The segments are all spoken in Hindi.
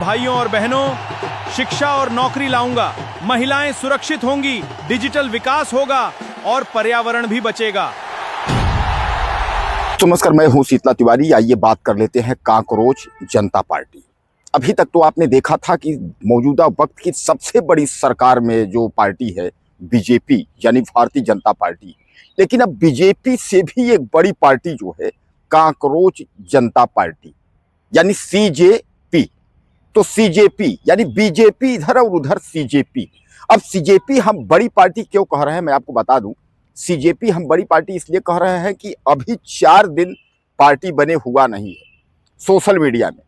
भाइयों और बहनों, शिक्षा और नौकरी लाऊंगा, महिलाएं सुरक्षित होंगी, डिजिटल विकास होगा और पर्यावरण भी बचेगा। नमस्कार, मैं हूं शीतला तिवारी। आइए बात कर लेते हैं कांकरोच जनता पार्टी। अभी तक तो आपने देखा था कि मौजूदा वक्त की सबसे बड़ी सरकार में जो पार्टी है बीजेपी यानी भारतीय जनता पार्टी, लेकिन अब बीजेपी से भी एक बड़ी पार्टी जो है कांकरोच जनता पार्टी यानी सीजेपी। तो सीजेपी यानी बीजेपी इधर और उधर सीजेपी। अब सीजेपी हम बड़ी पार्टी क्यों कह रहे हैं, मैं आपको बता दूं। सीजेपी हम बड़ी पार्टी इसलिए कह रहे हैं कि अभी 4 दिन पार्टी बने हुआ नहीं है सोशल मीडिया में,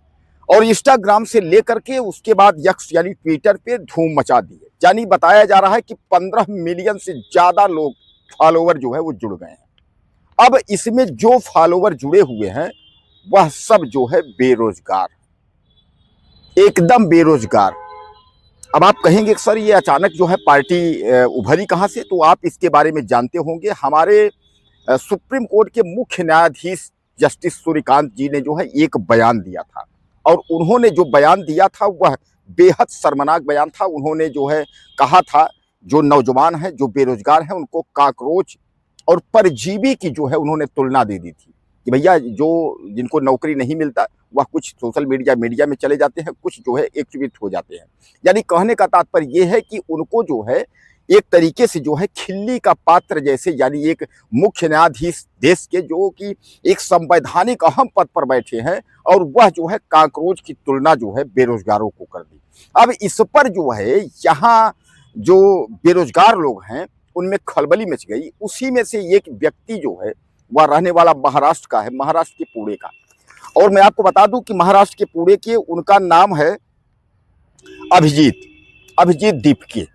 और इंस्टाग्राम से लेकर के उसके बाद यक्स यानी ट्विटर पे धूम मचा दी है। यानी बताया जा रहा है कि 15 मिलियन से ज्यादा लोग फॉलोवर जो है वो जुड़ गए हैं। अब इसमें जो फॉलोवर जुड़े हुए हैं वह सब जो है बेरोजगार, एकदम बेरोजगार। अब आप कहेंगे सर ये अचानक जो है पार्टी उभरी कहां से, तो आप इसके बारे में जानते होंगे। हमारे सुप्रीम कोर्ट के मुख्य न्यायाधीश जस्टिस सूर्यकांत जी ने जो है एक बयान दिया था, और उन्होंने जो बयान दिया था वह बेहद शर्मनाक बयान था। उन्होंने जो है कहा था जो नौजवान हैं, जो बेरोजगार हैं, उनको काकरोच और परजीवी की जो है उन्होंने तुलना दे दी थी कि भैया जो जिनको नौकरी नहीं मिलता वह कुछ सोशल मीडिया में चले जाते हैं, कुछ जो है एक्टिवेट हो जाते हैं। यानी कहने का तात्पर्य यह है कि उनको जो है एक तरीके से जो है खिल्ली का पात्र जैसे, यानी एक मुख्य न्यायाधीश देश के जो कि एक संवैधानिक अहम पद पर बैठे हैं, और वह जो है काकरोच की तुलना जो है बेरोजगारों को कर दी। अब इस पर जो है यहाँ जो बेरोजगार लोग हैं उनमें खलबली मच गई। उसी में से एक व्यक्ति जो है वह रहने वाला महाराष्ट्र का है, महाराष्ट्र के पुणे का। और मैं आपको बता दूं कि महाराष्ट्र के पुणे के उनका नाम है अभिजीत दीपके।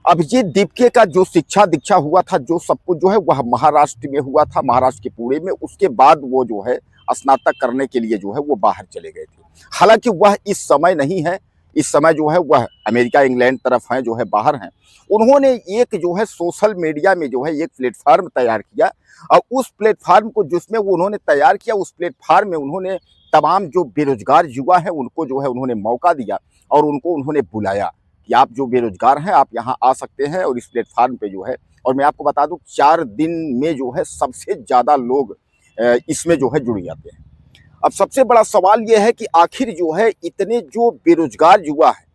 अभिजीत दीपके का जो शिक्षा दीक्षा हुआ था, जो सब कुछ जो है वह महाराष्ट्र में हुआ था, महाराष्ट्र के पुणे में। उसके बाद वो जो है स्नातक करने के लिए जो है वो बाहर चले गए थे। हालांकि वह इस समय नहीं है, इस समय जो है वह अमेरिका इंग्लैंड तरफ हैं, जो है बाहर हैं। उन्होंने एक जो है सोशल मीडिया में जो है एक प्लेटफार्म तैयार किया, और उस प्लेटफार्म को जिसमें वो उन्होंने तैयार किया, उस प्लेटफार्म में उन्होंने तमाम जो बेरोजगार युवा है उनको जो है उन्होंने मौका दिया, और उनको उन्होंने बुलाया कि आप जो बेरोजगार हैं आप यहाँ आ सकते हैं और इस प्लेटफार्म पे जो है। और मैं आपको बता दूं 4 दिन में जो है सबसे ज़्यादा लोग इसमें जो है जुड़ जाते हैं। अब सबसे बड़ा सवाल यह है कि आखिर जो है इतने जो बेरोजगार युवा है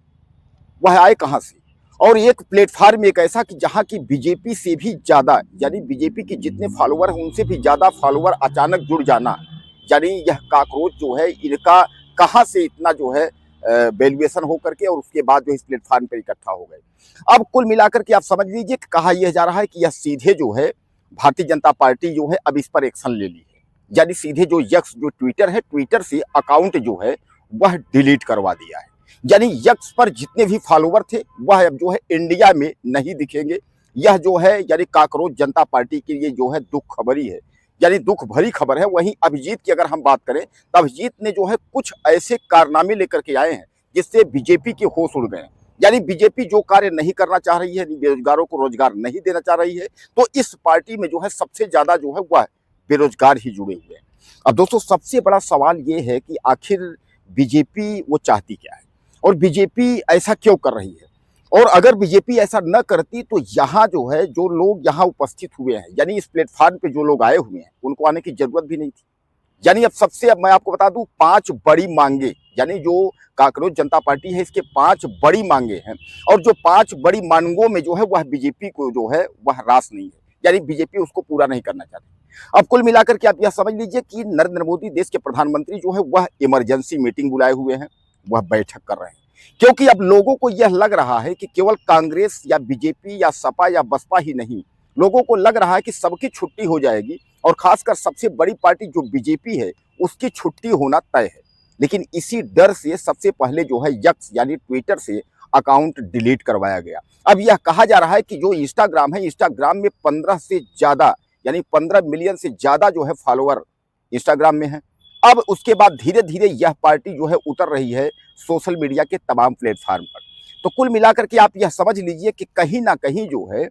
वह आए कहाँ से, और एक प्लेटफार्म एक ऐसा कि जहाँ की बीजेपी से भी ज़्यादा, यानी बीजेपी के जितने फॉलोवर हैं उनसे भी ज़्यादा फॉलोवर अचानक जुड़ जाना, यानी यह काकरोच जो है इनका कहाँ से इतना जो है वैल्यूएशन हो करके और उसके बाद जो इस प्लेटफार्म पर इकट्ठा हो गए। अब कुल मिलाकर के आप समझ लीजिए कि कहा यह जा रहा है कि यह सीधे जो है भारतीय जनता पार्टी जो है अब इस पर एक्शन ले ली है, यानी सीधे जो यक्स जो ट्विटर है, ट्विटर से अकाउंट जो है वह डिलीट करवा दिया है। यानी यक्स पर जितने भी फॉलोवर थे वह अब जो है इंडिया में नहीं दिखेंगे। यह जो है यानी काकरोच जनता पार्टी के लिए जो है दुख खबरी है, यानी दुख भरी खबर है। वहीं अभिजीत की अगर हम बात करें तो अभिजीत ने जो है कुछ ऐसे कारनामे लेकर के आए हैं जिससे बीजेपी के होश उड़ गए। यानी बीजेपी जो कार्य नहीं करना चाह रही है, बेरोजगारों को रोजगार नहीं देना चाह रही है, तो इस पार्टी में जो है सबसे ज्यादा जो है वह बेरोजगार ही जुड़े हुए हैं। अब दोस्तों सबसे बड़ा सवाल ये है कि आखिर बीजेपी वो चाहती क्या है, और बीजेपी ऐसा क्यों कर रही है। और अगर बीजेपी ऐसा न करती तो यहाँ जो है जो लोग यहाँ उपस्थित हुए हैं, यानी इस प्लेटफार्म पे जो लोग आए हुए हैं उनको आने की जरूरत भी नहीं थी। यानी अब मैं आपको बता दूं 5 बड़ी मांगे, यानी जो काकरोच जनता पार्टी है इसके 5 बड़ी मांगे हैं, और जो 5 बड़ी मांगों में जो है वह बीजेपी को जो है वह रास नहीं है, यानी बीजेपी उसको पूरा नहीं करना चाहती। अब कुल मिलाकर के आप यह समझ लीजिए कि नरेंद्र मोदी देश के प्रधानमंत्री जो है वह इमरजेंसी मीटिंग बुलाए हुए हैं, वह बैठक कर रहे हैं, क्योंकि अब लोगों को यह लग रहा है कि केवल कांग्रेस या बीजेपी या सपा या बसपा ही नहीं, लोगों को लग रहा है कि सबकी छुट्टी हो जाएगी, और खासकर सबसे बड़ी पार्टी जो बीजेपी है उसकी छुट्टी होना तय है। लेकिन इसी डर से सबसे पहले जो है यक्स यानी ट्विटर से अकाउंट डिलीट करवाया गया। अब यह कहा जा रहा है कि जो इंस्टाग्राम है, इंस्टाग्राम में 15 से ज़्यादा यानी 15 मिलियन से ज़्यादा जो है फॉलोवर इंस्टाग्राम में है। अब उसके बाद धीरे धीरे यह पार्टी जो है उतर रही है सोशल मीडिया के तमाम प्लेटफार्म पर। तो कुल मिलाकर के आप यह समझ लीजिए कि कहीं ना कहीं जो है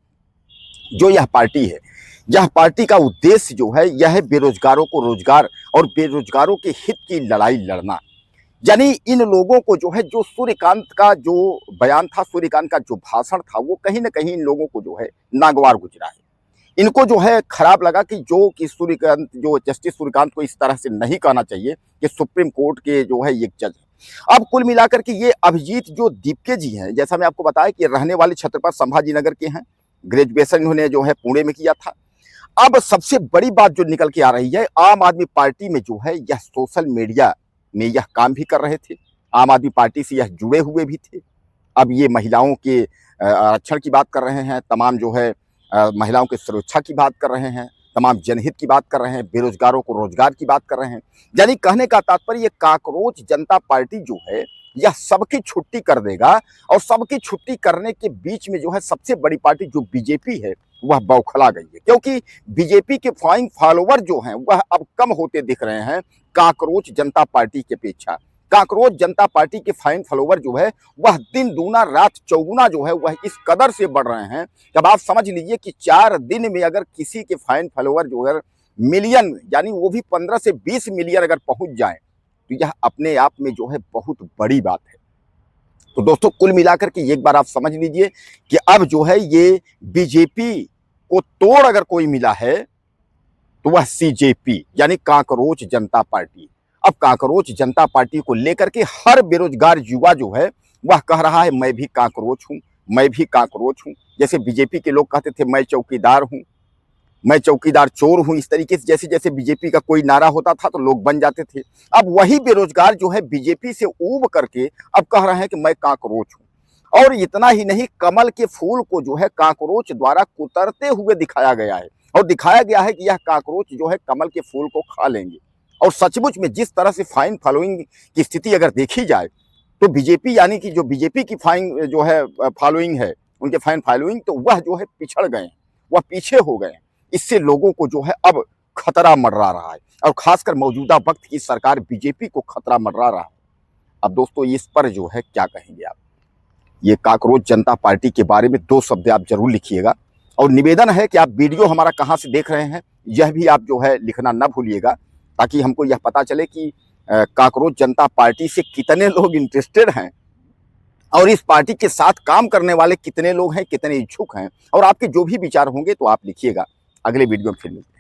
जो यह पार्टी है, यह पार्टी का उद्देश्य जो है यह है बेरोजगारों को रोजगार और बेरोजगारों के हित की लड़ाई लड़ना। यानी इन लोगों को जो है, जो सूर्यकांत का जो बयान था, सूर्यकांत का जो भाषण था, वो कहीं ना कहीं इन लोगों को जो है नागवार गुजरा है। इनको जो है खराब लगा कि सूर्यकांत, जो जस्टिस सूर्यकांत को इस तरह से नहीं कहना चाहिए कि सुप्रीम कोर्ट के जो है ये जज। अब कुल मिलाकर के ये अभिजीत जो दीपके जी हैं, जैसा मैं आपको बताया कि रहने वाले छत्रपति संभाजी नगर के हैं, ग्रेजुएशन इन्होंने जो है पुणे में किया था। अब सबसे बड़ी बात जो निकल के आ रही है, आम आदमी पार्टी में जो है यह सोशल मीडिया में यह काम भी कर रहे थे, आम आदमी पार्टी से यह जुड़े हुए भी थे। अब ये महिलाओं के आरक्षण की बात कर रहे हैं, तमाम जो है महिलाओं की सुरक्षा की बात कर रहे हैं, तमाम जनहित की बात कर रहे हैं, बेरोजगारों को रोजगार की बात कर रहे हैं। यानी कहने का तात्पर्य, ये काकरोच जनता पार्टी जो है यह सबकी छुट्टी कर देगा, और सबकी छुट्टी करने के बीच में जो है सबसे बड़ी पार्टी जो बीजेपी है वह बौखला गई है, क्योंकि बीजेपी के फाइंग फॉलोवर जो हैं वह अब कम होते दिख रहे हैं काकरोच जनता पार्टी की अपेक्षा। काकरोच जनता पार्टी के फाइन फॉलोवर जो है वह दिन दूना रात चौगुना जो है वह इस कदर से बढ़ रहे हैं कि अब आप समझ लीजिए कि 4 दिन में अगर किसी के फाइन फॉलोवर जो है मिलियन, यानी वो भी 15 से 20 मिलियन अगर पहुंच जाए, तो यह अपने आप में जो है बहुत बड़ी बात है। तो दोस्तों, कुल मिलाकर के एक बार आप समझ लीजिए कि अब जो है ये बीजेपी को तोड़ अगर कोई मिला है तो वह सीजेपी यानी काकरोच जनता पार्टी। अब काकरोच जनता पार्टी को लेकर के हर बेरोजगार युवा जो है वह कह रहा है मैं भी काकरोच हूं, मैं भी काकरोच हूं। जैसे बीजेपी के लोग कहते थे मैं चौकीदार हूं, मैं चौकीदार चोर हूं, इस तरीके से जैसे जैसे बीजेपी का कोई नारा होता था तो लोग बन जाते थे। अब वही बेरोजगार जो है बीजेपी से ऊब करके अब कह रहे हैं कि मैं काकरोच हूं। और इतना ही नहीं, कमल के फूल को जो है काकरोच द्वारा कुतरते हुए दिखाया गया है, और दिखाया गया है कि यह काकरोच जो है कमल के फूल को खा लेंगे। और सचमुच में जिस तरह से फाइन फॉलोइंग की स्थिति अगर देखी जाए तो बीजेपी, यानी कि जो बीजेपी की फाइन जो है फॉलोइंग है, उनके फाइन फॉलोइंग, तो वह जो है पिछड़ गए हैं, वह पीछे हो गए हैं। इससे लोगों को जो है अब खतरा मंडरा रहा है, और खासकर मौजूदा वक्त की सरकार बीजेपी को खतरा मंडरा रहा है। अब दोस्तों, इस पर जो है क्या कहेंगे आप? ये काकरोच जनता पार्टी के बारे में 2 शब्द आप जरूर लिखिएगा, और निवेदन है कि आप वीडियो हमारा कहाँ से देख रहे हैं यह भी आप जो है लिखना ना भूलिएगा, ताकि हमको यह पता चले कि काकरोच जनता पार्टी से कितने लोग इंटरेस्टेड हैं, और इस पार्टी के साथ काम करने वाले कितने लोग हैं, कितने इच्छुक हैं। और आपके जो भी विचार होंगे तो आप लिखिएगा। अगले वीडियो में फिर मिलते हैं।